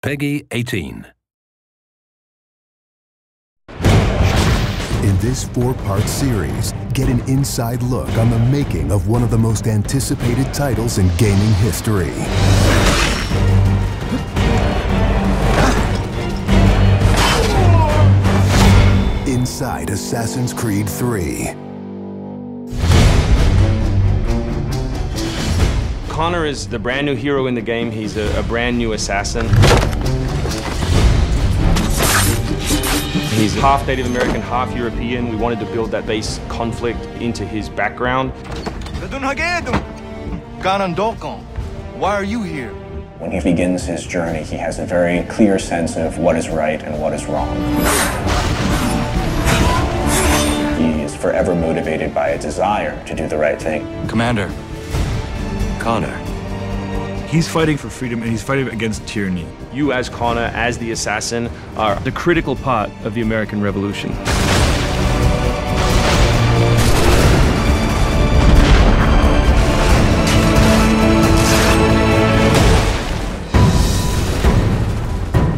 Peggy 18. In this 4-part series, get an inside look on the making of one of the most anticipated titles in gaming history. Inside Assassin's Creed 3. Connor is the brand new hero in the game. He's a brand new assassin. He's half Native American, half European. We wanted to build that base conflict into his background. Why are you here? When he begins his journey, he has a very clear sense of what is right and what is wrong. He is forever motivated by a desire to do the right thing. Commander, Connor. He's fighting for freedom and he's fighting against tyranny. You as Connor, as the assassin, are the critical part of the American Revolution.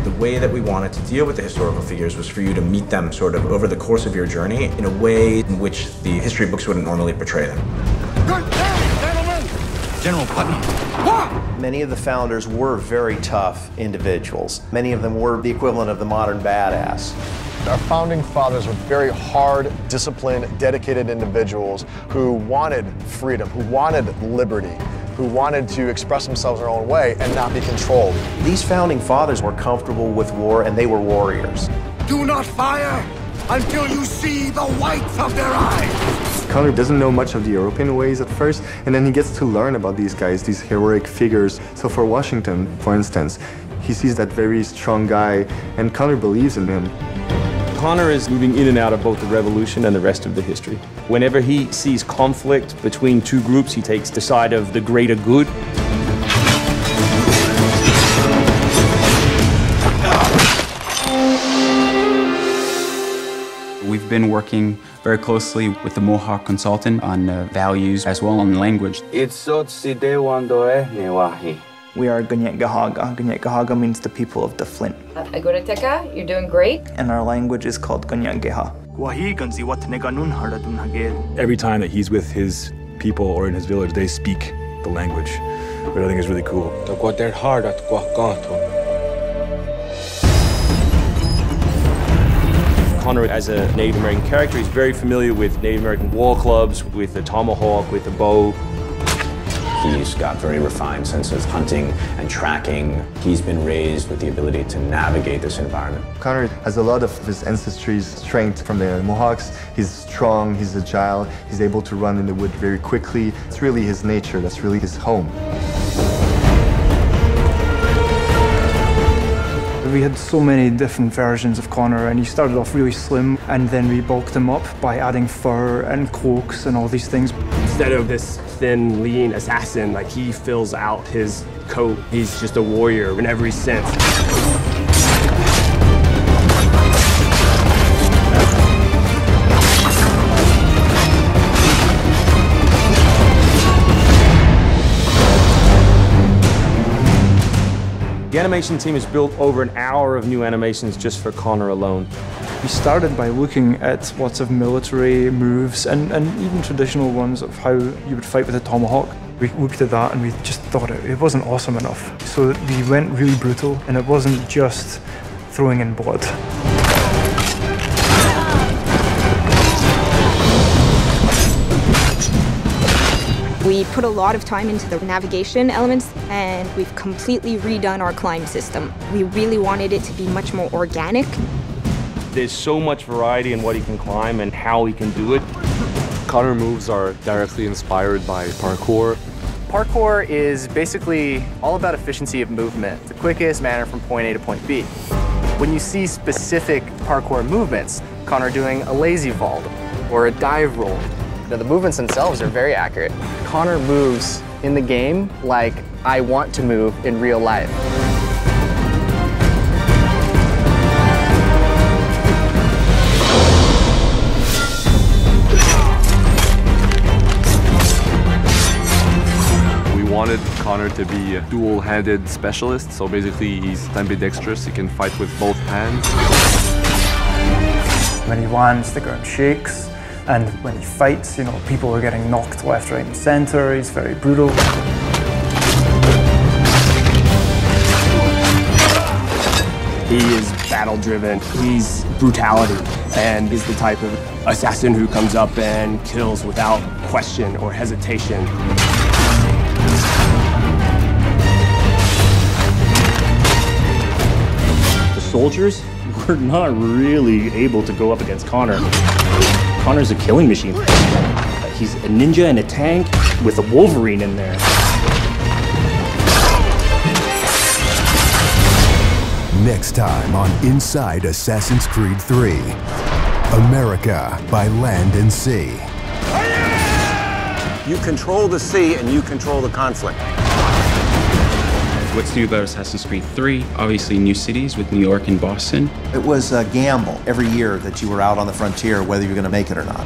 The way that we wanted to deal with the historical figures was for you to meet them sort of over the course of your journey in a way in which the history books wouldn't normally portray them. Good day, gentlemen! General Putnam. Many of the founders were very tough individuals. Many of them were the equivalent of the modern badass. Our founding fathers were very hard, disciplined, dedicated individuals who wanted freedom, who wanted liberty, who wanted to express themselves their own way and not be controlled. These founding fathers were comfortable with war and they were warriors. Do not fire until you see the whites of their eyes! Connor doesn't know much of the European ways at first, and then he gets to learn about these guys, these heroic figures. So for Washington, for instance, he sees that very strong guy, and Connor believes in him. Connor is moving in and out of both the Revolution and the rest of the history. Whenever he sees conflict between two groups, he takes the side of the greater good. We've been working very closely with the Mohawk consultant on values as well on language. We are Gunyetgahaga. Gunyetgahaga means the people of the Flint. Agoroteka, you're doing great. And our language is called Gunyetgeha. Every time that he's with his people or in his village, they speak the language, which I think is really cool. Connor, as a Native American character, is very familiar with Native American war clubs, with the tomahawk, with the bow. He's got very refined sense of hunting and tracking. He's been raised with the ability to navigate this environment. Connor has a lot of his ancestry's strength from the Mohawks. He's strong, he's agile, he's able to run in the wood very quickly. It's really his nature, that's really his home. We had so many different versions of Connor, and he started off really slim, and then we bulked him up by adding fur and cloaks and all these things. Instead of this thin, lean assassin, like he fills out his coat. He's just a warrior in every sense. The animation team has built over an hour of new animations just for Connor alone. We started by looking at lots of military moves and even traditional ones of how you would fight with a tomahawk. We looked at that and we just thought it wasn't awesome enough. So we went really brutal, and it wasn't just throwing in blood. We put a lot of time into the navigation elements, and we've completely redone our climb system. We really wanted it to be much more organic. There's so much variety in what he can climb and how he can do it. Connor moves are directly inspired by parkour. Parkour is basically all about efficiency of movement, the quickest manner from point A to point B. When you see specific parkour movements, Connor doing a lazy vault or a dive roll, now, the movements themselves are very accurate. Connor moves in the game like I want to move in real life. We wanted Connor Connor to be a dual-handed specialist. So basically, he's ambidextrous. He can fight with both hands. When he lands, the ground shakes. And when he fights, you know, people are getting knocked left, right, and center. He's very brutal. He is battle-driven. He's brutality, and is the type of assassin who comes up and kills without question or hesitation. The soldiers were not really able to go up against Connor. Connor's a killing machine. He's a ninja in a tank with a Wolverine in there. Next time on Inside Assassin's Creed 3, America by Land and Sea. You control the sea and you control the conflict. What's new about Assassin's Creed 3? Obviously new cities with New York and Boston. It was a gamble every year that you were out on the frontier, whether you're going to make it or not.